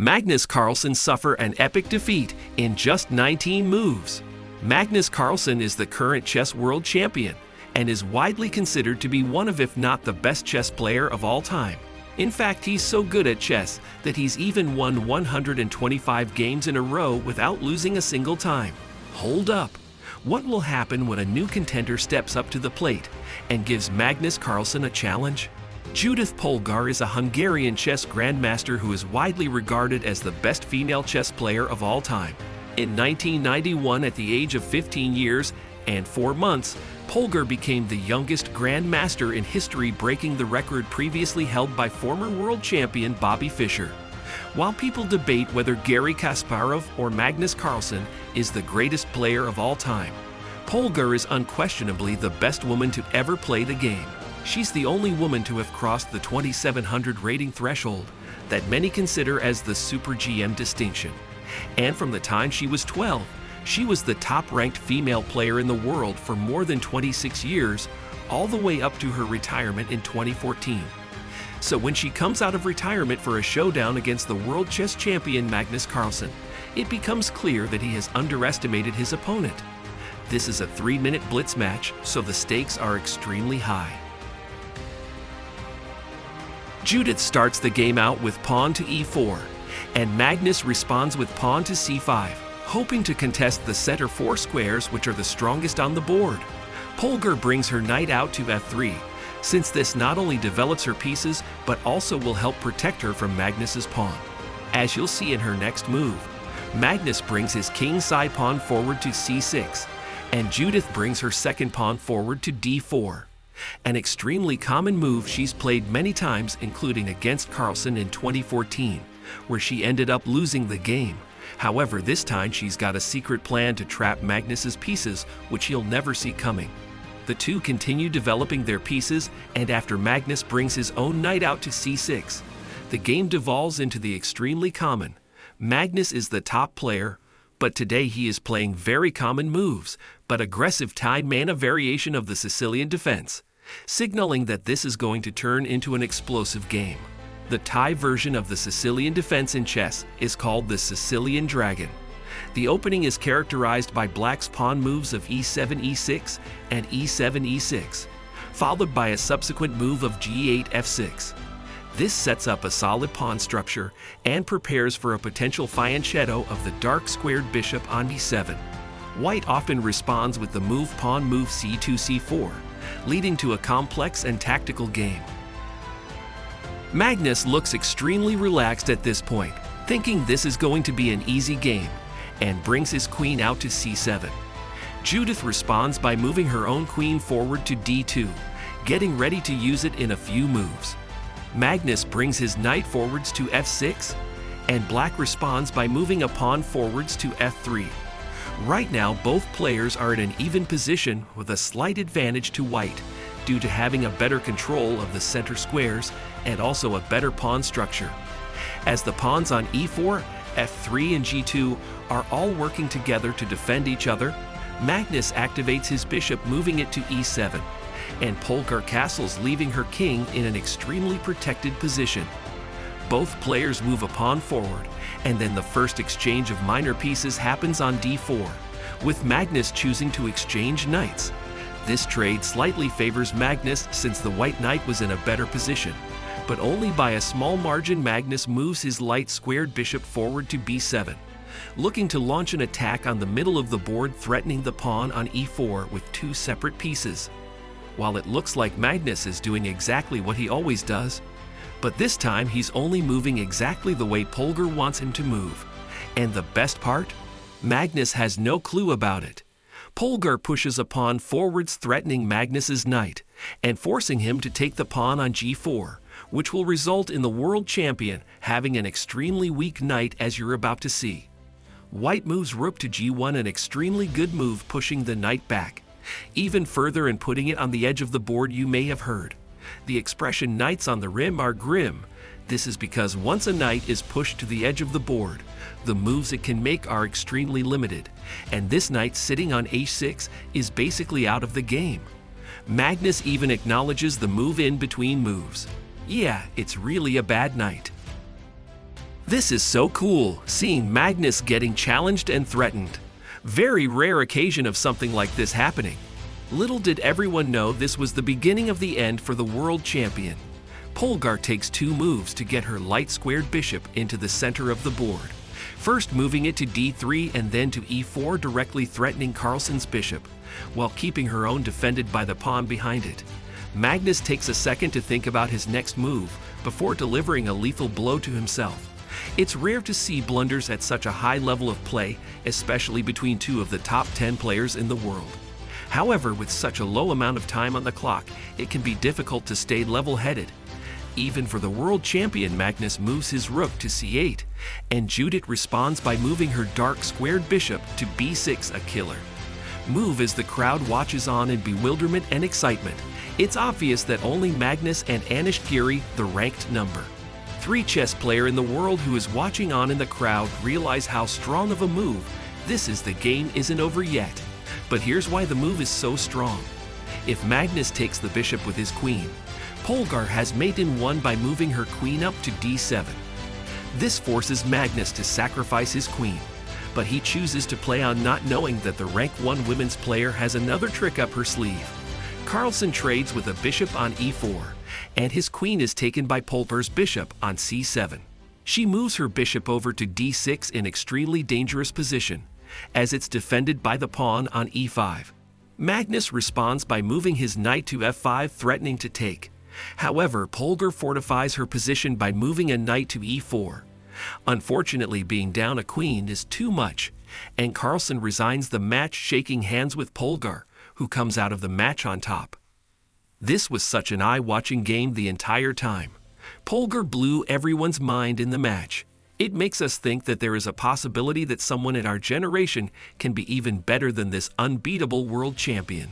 Magnus Carlsen suffer an epic defeat in just 19 moves. Magnus Carlsen is the current chess world champion and is widely considered to be one of, if not the best chess player of all time. In fact, he's so good at chess that he's even won 125 games in a row without losing a single time. Hold up! What will happen when a new contender steps up to the plate and gives Magnus Carlsen a challenge? Judith Polgar is a Hungarian chess grandmaster who is widely regarded as the best female chess player of all time. In 1991, at the age of 15 years and 4 months, Polgar became the youngest grandmaster in history, breaking the record previously held by former world champion Bobby Fischer. While people debate whether Garry Kasparov or Magnus Carlsen is the greatest player of all time, Polgar is unquestionably the best woman to ever play the game. She's the only woman to have crossed the 2700 rating threshold that many consider as the Super GM distinction. And from the time she was 12, she was the top-ranked female player in the world for more than 26 years, all the way up to her retirement in 2014. So when she comes out of retirement for a showdown against the world chess champion Magnus Carlsen, it becomes clear that he has underestimated his opponent. This is a 3-minute blitz match, so the stakes are extremely high. Judith starts the game out with pawn to e4, and Magnus responds with pawn to c5, hoping to contest the center 4 squares, which are the strongest on the board. Polgar brings her knight out to f3, since this not only develops her pieces, but also will help protect her from Magnus's pawn. As you'll see in her next move, Magnus brings his king side pawn forward to c6, and Judith brings her second pawn forward to d4. An extremely common move she's played many times, including against Carlsen in 2014, where she ended up losing the game. However, this time she's got a secret plan to trap Magnus's pieces, which he'll never see coming. The two continue developing their pieces, and after Magnus brings his own knight out to c6, the game devolves into the extremely common Magnus is the top player, but today he is playing very common moves, but aggressive tied mana variation of the Sicilian defense, signaling that this is going to turn into an explosive game. The Thai version of the Sicilian defense in chess is called the Sicilian Dragon. The opening is characterized by black's pawn moves of e7 e6 and e7 e6, followed by a subsequent move of g8 f6. This sets up a solid pawn structure and prepares for a potential fianchetto of the dark squared bishop on b7. White often responds with the move pawn move c2 c4, leading to a complex and tactical game. Magnus looks extremely relaxed at this point, thinking this is going to be an easy game, and brings his queen out to c7. Judith responds by moving her own queen forward to d2, getting ready to use it in a few moves. Magnus brings his knight forwards to f6, and black responds by moving a pawn forwards to f3. Right now, both players are in an even position with a slight advantage to white due to having a better control of the center squares and also a better pawn structure. As the pawns on e4, f3, and g2 are all working together to defend each other, Magnus activates his bishop, moving it to e7, and Polgar castles, leaving her king in an extremely protected position. Both players move a pawn forward, and then the first exchange of minor pieces happens on d4, with Magnus choosing to exchange knights. This trade slightly favors Magnus since the white knight was in a better position, but only by a small margin. Magnus moves his light squared bishop forward to b7, looking to launch an attack on the middle of the board, threatening the pawn on e4 with 2 separate pieces. While it looks like Magnus is doing exactly what he always does, but this time he's only moving exactly the way Polgar wants him to move. And the best part? Magnus has no clue about it. Polgar pushes a pawn forwards, threatening Magnus's knight, and forcing him to take the pawn on g4, which will result in the world champion having an extremely weak knight, as you're about to see. White moves rook to g1, an extremely good move, pushing the knight back even further and putting it on the edge of the board. You may have heard the expression "knights on the rim are grim." This is because once a knight is pushed to the edge of the board, the moves it can make are extremely limited, and this knight sitting on h6 is basically out of the game. Magnus even acknowledges the move in between moves. Yeah, it's really a bad knight. This is so cool, seeing Magnus getting challenged and threatened. Very rare occasion of something like this happening. Little did everyone know this was the beginning of the end for the world champion. Polgar takes 2 moves to get her light-squared bishop into the center of the board. First moving it to d3 and then to e4, directly threatening Carlsen's bishop, while keeping her own defended by the pawn behind it. Magnus takes a second to think about his next move before delivering a lethal blow to himself. It's rare to see blunders at such a high level of play, especially between 2 of the top 10 players in the world. However, with such a low amount of time on the clock, it can be difficult to stay level-headed. Even for the world champion, Magnus moves his rook to c8, and Judith responds by moving her dark squared bishop to b6, a killer move as the crowd watches on in bewilderment and excitement. It's obvious that only Magnus and Anish Giri, the ranked number 3 chess player in the world who is watching on in the crowd, realize how strong of a move this is. The game isn't over yet, but here's why the move is so strong. If Magnus takes the bishop with his queen, Polgar has mate in 1 by moving her queen up to d7. This forces Magnus to sacrifice his queen, but he chooses to play on, not knowing that the rank 1 women's player has another trick up her sleeve. Carlsen trades with a bishop on e4, and his queen is taken by Polgar's bishop on c7. She moves her bishop over to d6 in extremely dangerous position, as it's defended by the pawn on e5. Magnus responds by moving his knight to f5, threatening to take. However, Polgar fortifies her position by moving a knight to e4. Unfortunately, being down a queen is too much, and Carlsen resigns the match, shaking hands with Polgar, who comes out of the match on top. This was such an eye-watching game the entire time. Polgar blew everyone's mind in the match. It makes us think that there is a possibility that someone in our generation can be even better than this unbeatable world champion.